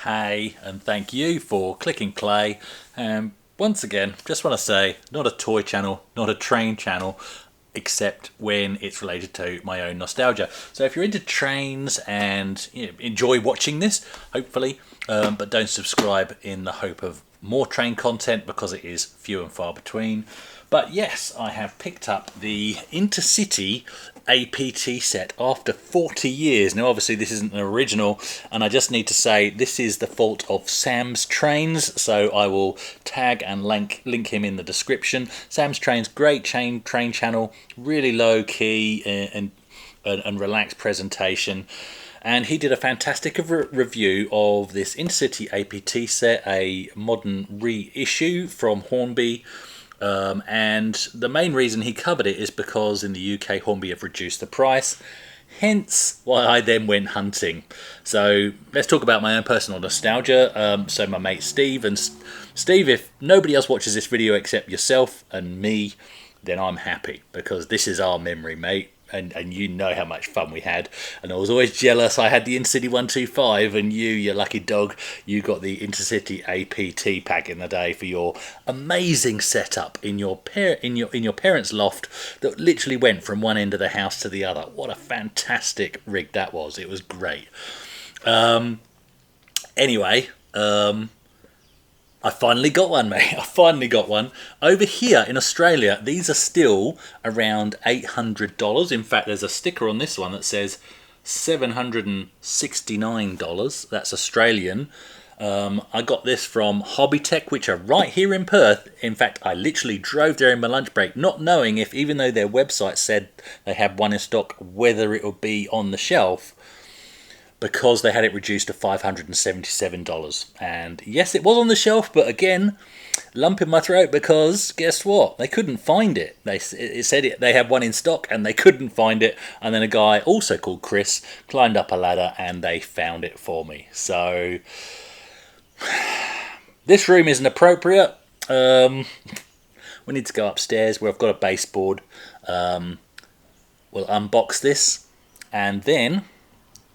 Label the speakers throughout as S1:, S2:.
S1: Hey, and thank you for clicking play. And once again, just want to say, not a toy channel, not a train channel, except when it's related to my own nostalgia. So if you're into trains and enjoy watching this, hopefully, but don't subscribe in the hope of more train content because it is few and far between. But yes, I have picked up the Intercity APT set after 40 years. Now obviously this isn't an original, and I just need to say this is the fault of Sam's Trains, so I will tag and link him in the description. Sam's Trains, great train channel, really low key and relaxed presentation. And he did a fantastic review of this Intercity APT set, a modern reissue from Hornby. And the main reason he covered it is because in the UK Hornby have reduced the price, hence why I then went hunting. So let's talk about my own personal nostalgia. So my mate Steve, and Steve, if nobody else watches this video except yourself and me, then I'm happy because this is our memory, mate. And you know how much fun we had, and I was always jealous. I had the Intercity 125, and you lucky dog, you got the Intercity APT pack in the day for your amazing setup in your parents' loft that literally went from one end of the house to the other. What a fantastic rig that was! It was great. Anyway. I finally got one, mate. I finally got one. Over here in Australia, these are still around $800. In fact, there's a sticker on this one that says $769. That's Australian. I got this from Hobby Tech, which are right here in Perth. In fact, I literally drove there in my lunch break, not knowing if, even though their website said they had one in stock, whether it would be on the shelf, because they had it reduced to $577. And yes, it was on the shelf, but again, lump in my throat because guess what? They couldn't find it. It said they had one in stock and they couldn't find it. And then a guy also called Chris climbed up a ladder and they found it for me. So this room isn't appropriate. We need to go upstairs where I've got a baseboard. We'll unbox this and then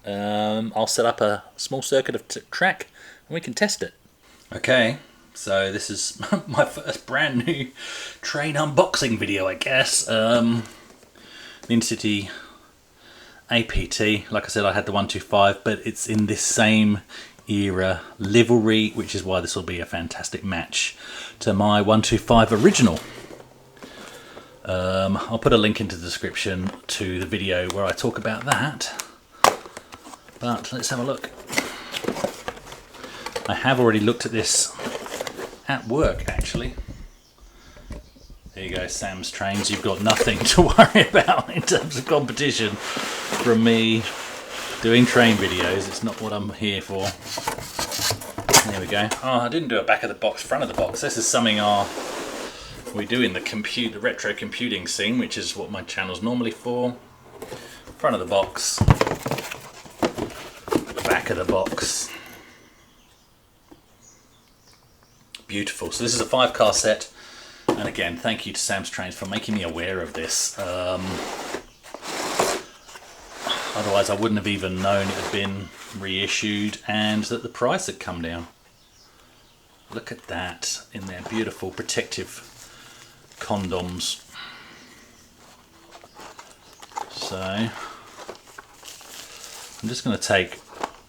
S1: I'll set up a small circuit of track and we can test it. Okay, so this is my first brand new train unboxing video, I guess. The Intercity APT, like I said, I had the 125, but it's in this same era livery, which is why this will be a fantastic match to my 125 original. I'll put a link into the description to the video where I talk about that. But let's have a look. I have already looked at this at work, actually. There you go, Sam's Trains. You've got nothing to worry about in terms of competition from me doing train videos. It's not what I'm here for. There we go. Oh, I didn't do a back of the box, front of the box. This is something we do in the retro computing scene, which is what my channel's normally for. Front of the box. Back of the box. Beautiful. So this is a 5-car set, and again, thank you to Sam's Trains for making me aware of this. Otherwise, I wouldn't have even known it had been reissued and that the price had come down. Look at that in their beautiful protective condoms. So I'm just going to take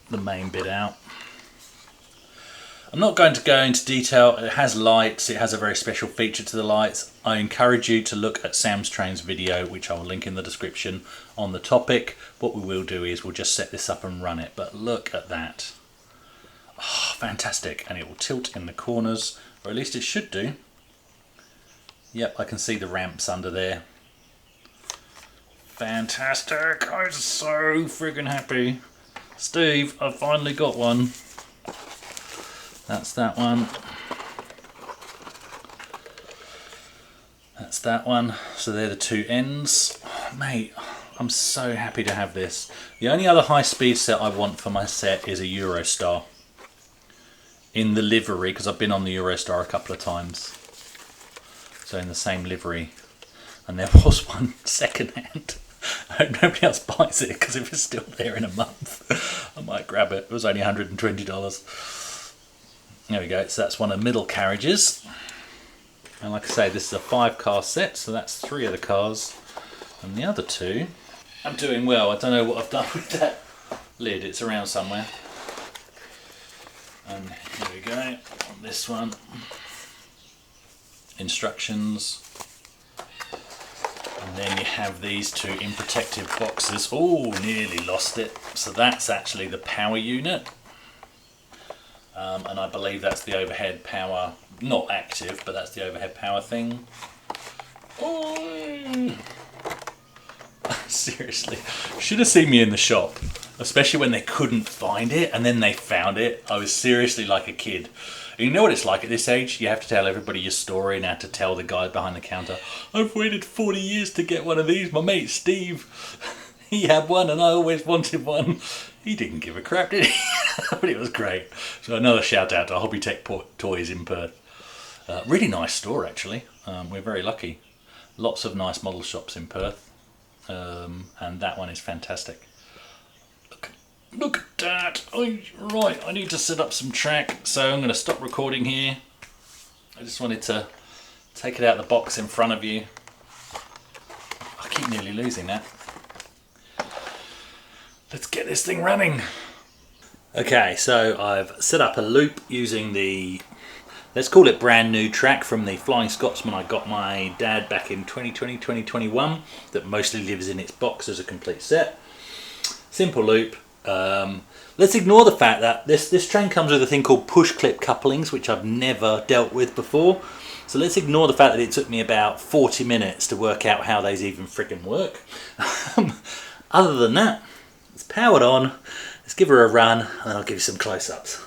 S1: the main bit out. I'm not going to go into detail. It has lights, it has a very special feature to the lights. I encourage you to look at Sam's Trains video, which I will link in the description, on the topic. What we will do is we'll just set this up and run it, but look at that. Oh, fantastic. And it will tilt in the corners, or at least it should do. Yep, I can see the ramps under there. Fantastic. I'm so friggin' happy. Steve, I finally got one. That's that one. That's that one. So they're the two ends. Oh, mate, I'm so happy to have this. The only other high-speed set I want for my set is a Eurostar. In the livery, because I've been on the Eurostar a couple of times. So in the same livery. And there was one second-hand. I hope nobody else buys it, because if it's still there in a month, I might grab it. It was only $120. There we go. So that's one of the middle carriages. And like I say, this is a 5-car set, so that's 3 of the cars. And the other 2, I'm doing well. I don't know what I've done with that lid. It's around somewhere. And here we go on this one. Instructions. And then you have these 2 in protective boxes. Oh, nearly lost it. So that's actually the power unit. And I believe that's the overhead power, not active, but that's the overhead power thing. Oh. Seriously, should have seen me in the shop, especially when they couldn't find it and then they found it. I was seriously like a kid. You know what it's like at this age? You have to tell everybody your story and have to tell the guy behind the counter, I've waited 40 years to get one of these. My mate Steve, he had one and I always wanted one. He didn't give a crap, did he? But it was great. So another shout out to Hobby Tech Toys in Perth. Really nice store actually. We're very lucky. Lots of nice model shops in Perth. And that one is fantastic. Look at that. Right, I need to set up some track, so I'm going to stop recording here. I just wanted to take it out of the box in front of you. I keep nearly losing that. Let's get this thing running. Okay, so I've set up a loop using the, let's call it brand new track from the Flying Scotsman I got my dad back in 2020, 2021, that mostly lives in its box as a complete set. Simple loop. Let's ignore the fact that this train comes with a thing called push clip couplings, which I've never dealt with before. So let's ignore the fact that it took me about 40 minutes to work out how these even freaking work. Other than that, it's powered on. Let's give her a run and I'll give you some close-ups.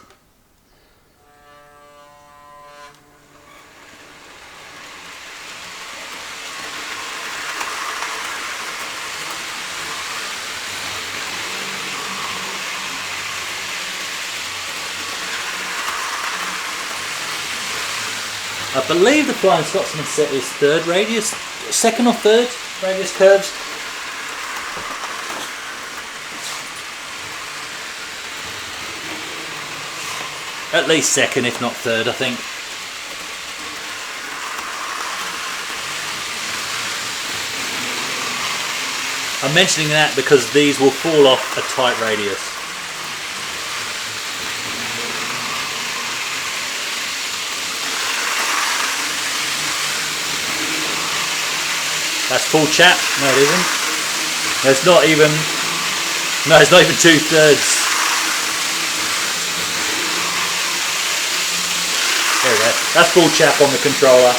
S1: I believe the Flying Scotsman set is 3rd radius, 2nd or 3rd radius curves. At least 2nd, if not 3rd, I think. I'm mentioning that because these will fall off a tight radius. That's full chap. No, it isn't. No, it's not even. No, it's not even 2/3. There we go. That's full chap on the controller.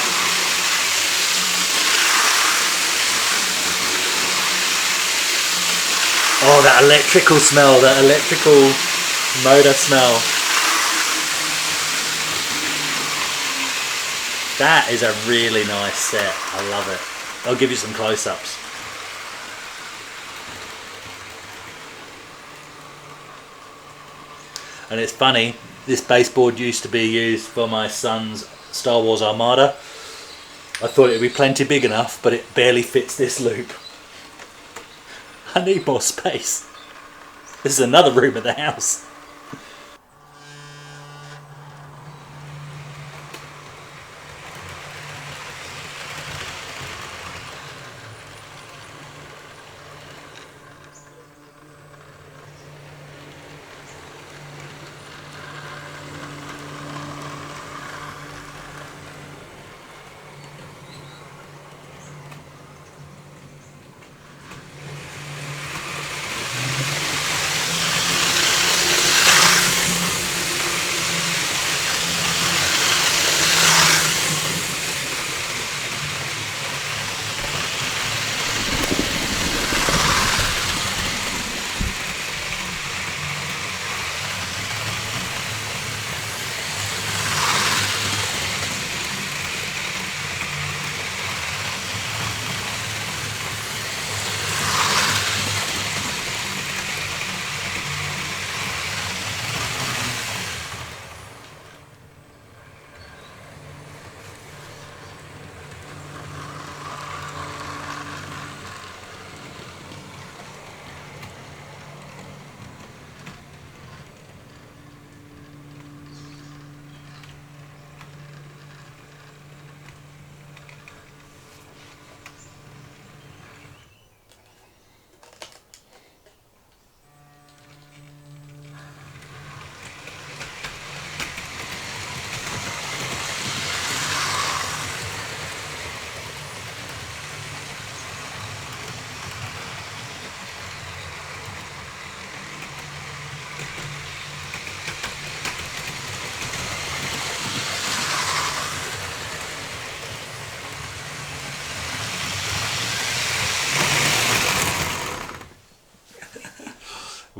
S1: Oh, that electrical smell, that electrical motor smell. That is a really nice set. I love it. I'll give you some close-ups. And it's funny, this baseboard used to be used for my son's Star Wars Armada. I thought it would be plenty big enough, but it barely fits this loop. I need more space. This is another room at the house.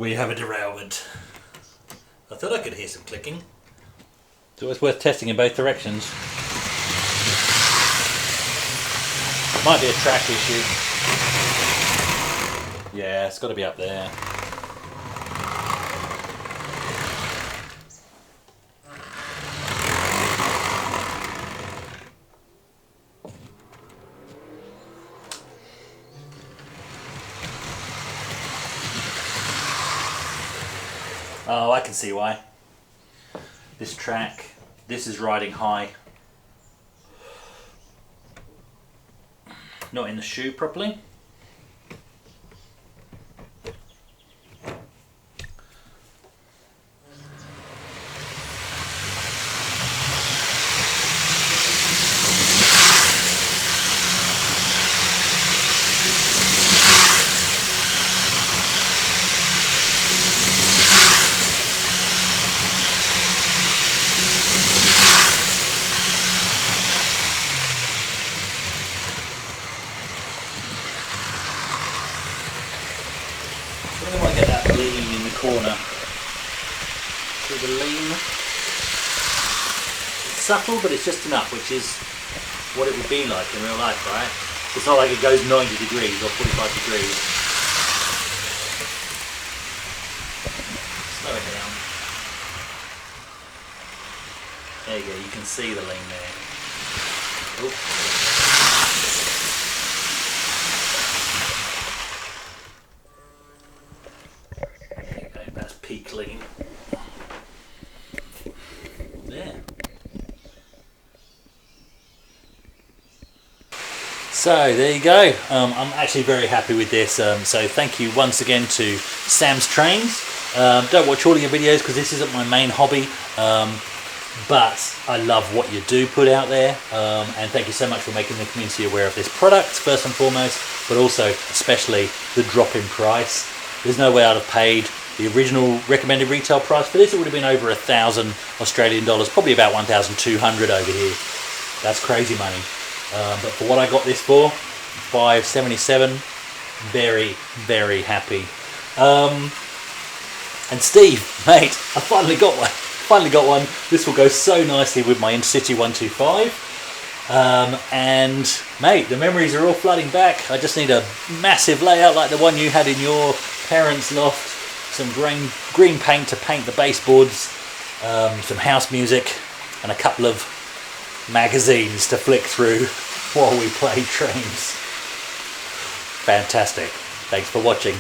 S1: We have a derailment. I thought I could hear some clicking. It's always worth testing in both directions. Might be a track issue. Yeah, it's got to be up there. Oh, I can see why. This track, this is riding high. Not in the shoe properly. I really want to get that lean in the corner. See the lean? It's subtle, but it's just enough, which is what it would be like in real life, right? It's not like it goes 90 degrees or 45 degrees. Slow it down. There you go, you can see the lean there. Oop. Peak lean. There. So there you go. I'm actually very happy with this. So thank you once again to Sam's Trains. Don't watch all of your videos because this isn't my main hobby. But I love what you do put out there. And thank you so much for making the community aware of this product, first and foremost, but also especially the drop in price. There's no way I'd have paid the original recommended retail price for this. It would have been over $1,000 Australian dollars, probably about 1,200 over here. That's crazy money. But for what I got this for, $577, very, very happy. And Steve, mate, I finally got one. This will go so nicely with my Intercity 125. And mate, the memories are all flooding back. I just need a massive layout like the one you had in your parents' loft. Some green paint to paint the baseboards, some house music, and a couple of magazines to flick through while we play trains. Fantastic. Thanks for watching.